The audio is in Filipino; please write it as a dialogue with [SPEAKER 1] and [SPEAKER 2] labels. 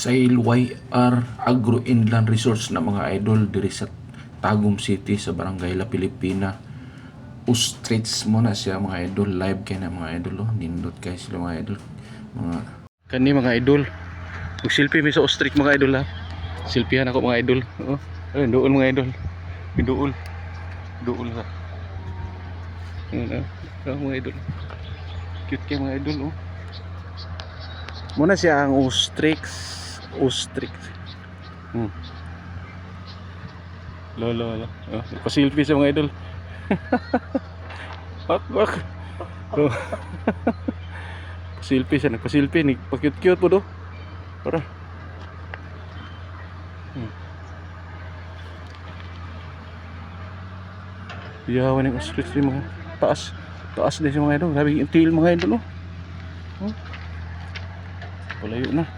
[SPEAKER 1] sa LYR Agro Inland Resorts na mga idol diri sa Tagum City sa Barangay La Pilipina. Ostrich mo na siya mga idol, live kay na mga idol, oh. Nindot kay sila mga idol, mga kani mga idol. Mag-selfie mi sa ostrich mga idol ha. Selfiehan ako mga idol. Oh, ayun dool mga idol. Dool. Dool ha. Ayun mga idol. Cute kay mga idol oh. Muna siya ang ostrich. Lolo. Oh, pa-selfie sa mga idol. Bak. Oh. Selfie siya, nagpa-selfie, nagpa-cute-cute po do. Para. Yawan yung ostrich din mga taas din sa mga idol. Grabe yung tail mga idol oh. Palayo na.